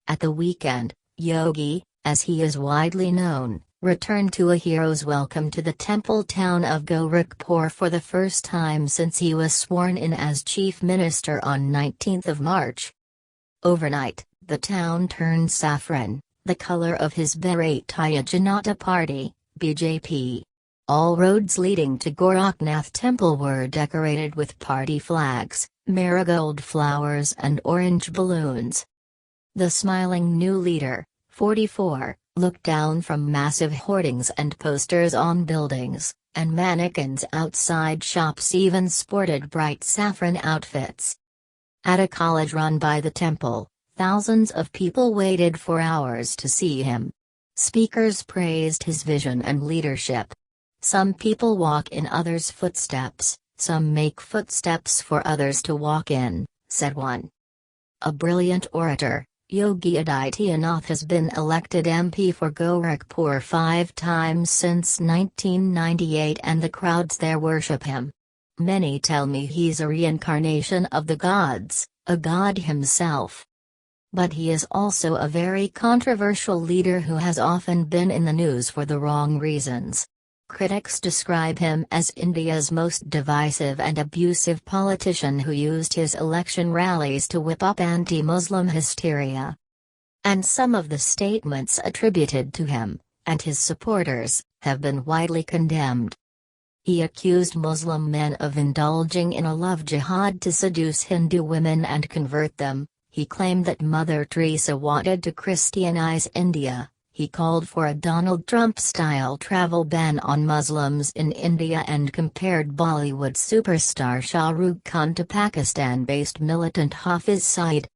At the weekend, Yogi, as he is widely known, returned to a hero's welcome to the temple town of Gorakhpur for the first time since he was sworn in as chief minister on 19th of March. Overnight, the town turned saffron, the color of his Bharatiya Janata Party, BJP. All roads leading to Gorakhnath temple were decorated with party flags, marigold flowers and orange balloons. The smiling new leader, 44, looked down from massive hoardings and posters on buildings, and mannequins outside shops even sported bright saffron outfits. At a college run by the temple, thousands of people waited for hours to see him. Speakers praised his vision and leadership. Some people walk in others' footsteps, some make footsteps for others to walk in, said one. A brilliant orator, Yogi Adityanath has been elected MP for Gorakhpur 5 times since 1998 and the crowds there worship him. Many tell me he's a reincarnation of the gods, a god himself. But he is also a very controversial leader who has often been in the news for the wrong reasons. Critics describe him as India's most divisive and abusive politician who used his election rallies to whip up anti-Muslim hysteria. And some of the statements attributed to him, and his supporters, have been widely condemned. He accused Muslim men of indulging in a love jihad to seduce Hindu women and convert them. He claimed that Mother Teresa wanted to Christianize India. He called for a Donald Trump-style travel ban on Muslims in India and compared Bollywood superstar Shah Rukh Khan to Pakistan-based militant Hafiz Saeed.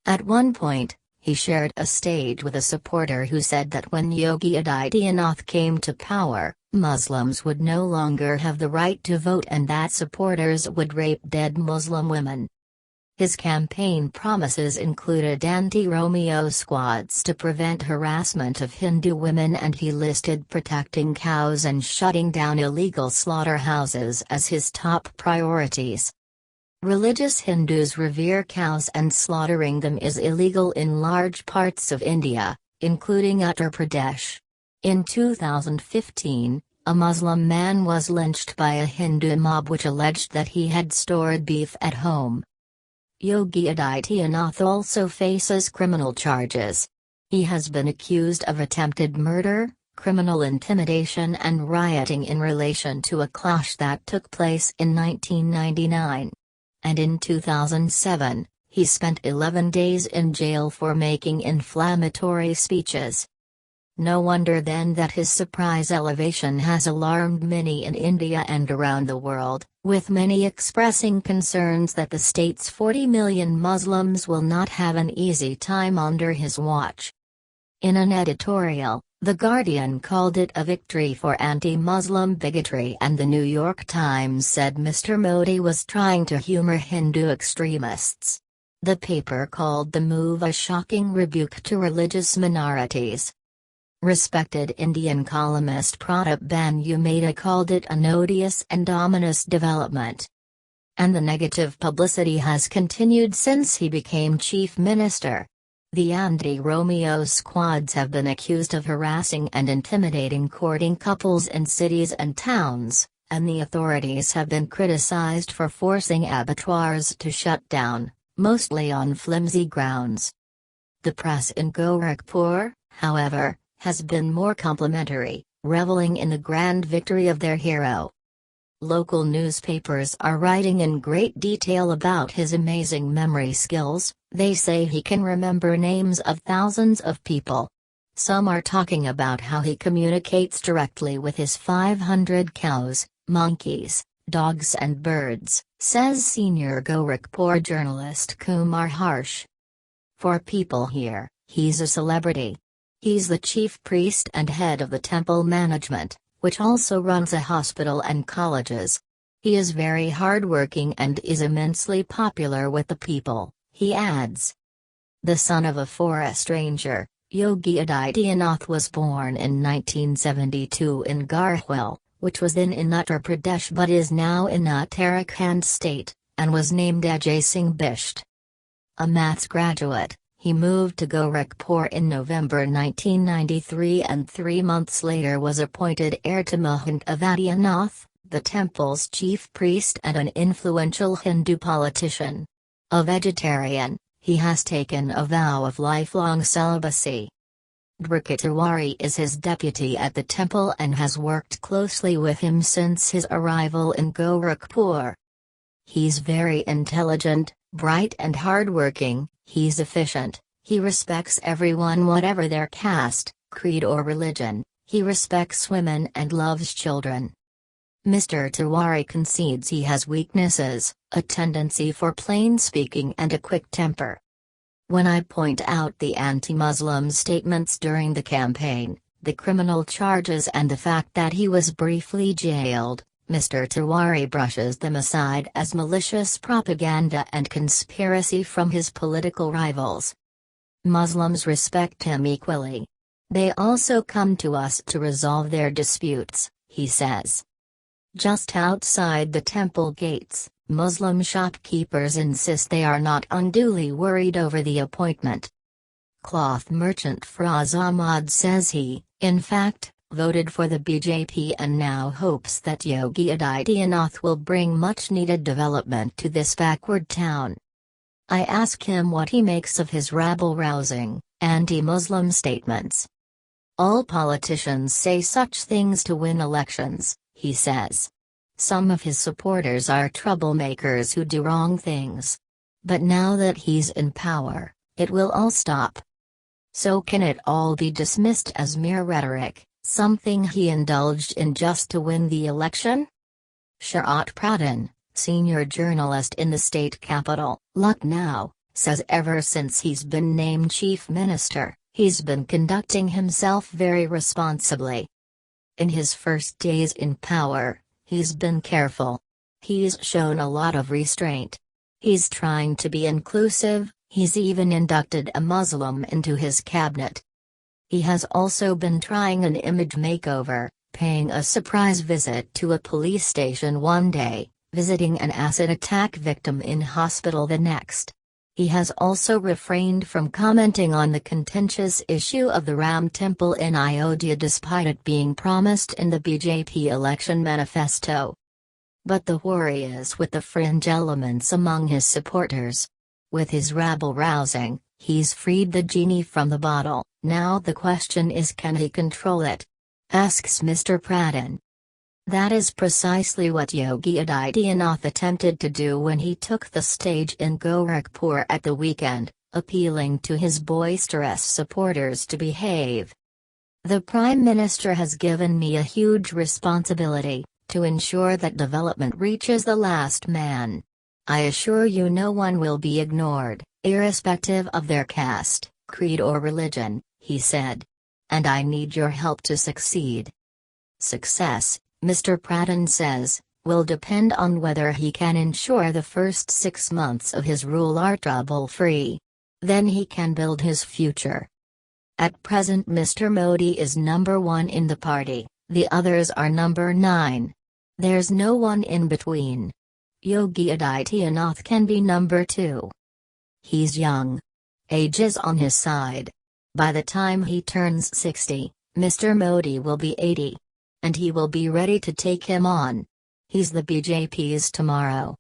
At one point, he shared a stage with a supporter who said that when Yogi Adityanath came to power, Muslims would no longer have the right to vote and that supporters would rape dead Muslim women. His campaign promises included anti-Romeo squads to prevent harassment of Hindu women, and he listed protecting cows and shutting down illegal slaughterhouses as his top priorities. Religious Hindus revere cows and slaughtering them is illegal in large parts of India, including Uttar Pradesh. In 2015, a Muslim man was lynched by a Hindu mob which alleged that he had stored beef at home. Yogi Adityanath also faces criminal charges. He has been accused of attempted murder, criminal intimidation and rioting in relation to a clash that took place in 1999. And in 2007, he spent 11 days in jail for making inflammatory speeches. No wonder then that his surprise elevation has alarmed many in India and around the world, with many expressing concerns that the state's 40 million Muslims will not have an easy time under his watch. In an editorial, The Guardian called it a victory for anti-Muslim bigotry, and the New York Times said Mr. Modi was trying to humor Hindu extremists. The paper called the move a shocking rebuke to religious minorities. Respected Indian columnist Pratap Bandhu called it an odious and ominous development. And the negative publicity has continued since he became chief minister. The anti-Romeo squads have been accused of harassing and intimidating courting couples in cities and towns, and the authorities have been criticized for forcing abattoirs to shut down, mostly on flimsy grounds. The press in Gorakhpur, however, has been more complimentary, reveling in the grand victory of their hero. Local newspapers are writing in great detail about his amazing memory skills. They say he can remember names of thousands of people. Some are talking about how he communicates directly with his 500 cows, monkeys, dogs and birds, says senior Gorakhpur journalist Kumar Harsh. For people here, he's a celebrity. He's the chief priest and head of the temple management, which also runs a hospital and colleges. He is very hardworking and is immensely popular with the people, he adds. The son of a forest ranger, Yogi Adityanath was born in 1972 in Garhwal, which was then in Uttar Pradesh but is now in Uttarakhand state, and was named Ajay Singh Bisht. A maths graduate, He moved to Gorakhpur in November 1993 and 3 months later was appointed heir to Yogi Adityanath, the temple's chief priest and an influential Hindu politician. A vegetarian, he has taken a vow of lifelong celibacy. Yogi Tiwari is his deputy at the temple and has worked closely with him since his arrival in Gorakhpur. He's very intelligent, bright and hardworking, he's efficient, he respects everyone whatever their caste, creed or religion, he respects women and loves children. Mr. Tiwari concedes he has weaknesses, a tendency for plain speaking and a quick temper. When I point out the anti-Muslim statements during the campaign, the criminal charges and the fact that he was briefly jailed, Mr. Tiwari brushes them aside as malicious propaganda and conspiracy from his political rivals. Muslims respect him equally. They also come to us to resolve their disputes, he says. Just outside the temple gates, Muslim shopkeepers insist they are not unduly worried over the appointment. Cloth merchant Fraz Ahmad says he, in fact, voted for the BJP and now hopes that Yogi Adityanath will bring much-needed development to this backward town. I ask him what he makes of his rabble-rousing, anti-Muslim statements. All politicians say such things to win elections, he says. Some of his supporters are troublemakers who do wrong things. But now that he's in power, it will all stop. So can it all be dismissed as mere rhetoric, something he indulged in just to win the election? Sr.correspondent Pradhan, senior journalist in the state capital, Lucknow, says ever since he's been named chief minister, he's been conducting himself very responsibly. In his first days in power, he's been careful. He's shown a lot of restraint. He's trying to be inclusive, he's even inducted a Muslim into his cabinet. He has also been trying an image makeover, paying a surprise visit to a police station one day, visiting an acid attack victim in hospital the next. He has also refrained from commenting on the contentious issue of the Ram Temple in Ayodhya despite it being promised in the BJP election manifesto. But the worry is with the fringe elements among his supporters. With his rabble-rousing, he's freed the genie from the bottle, now the question is can he control it? Asks Mr. Pradhan. That is precisely what Yogi Adityanath attempted to do when he took the stage in Gorakhpur at the weekend, appealing to his boisterous supporters to behave. The Prime Minister has given me a huge responsibility, to ensure that development reaches the last man. I assure you no one will be ignored, irrespective of their caste, creed or religion, he said. And I need your help to succeed. Success, Mr. Pradhan says, will depend on whether he can ensure the first 6 months of his rule are trouble-free. Then he can build his future. At present Mr. Modi is number 1 in the party, the others are number 9. There's no one in between. Yogi Adityanath can be number 2. He's young. Age is on his side. By the time he turns 60, Mr. Modi will be 80. And he will be ready to take him on. He's the BJP's tomorrow.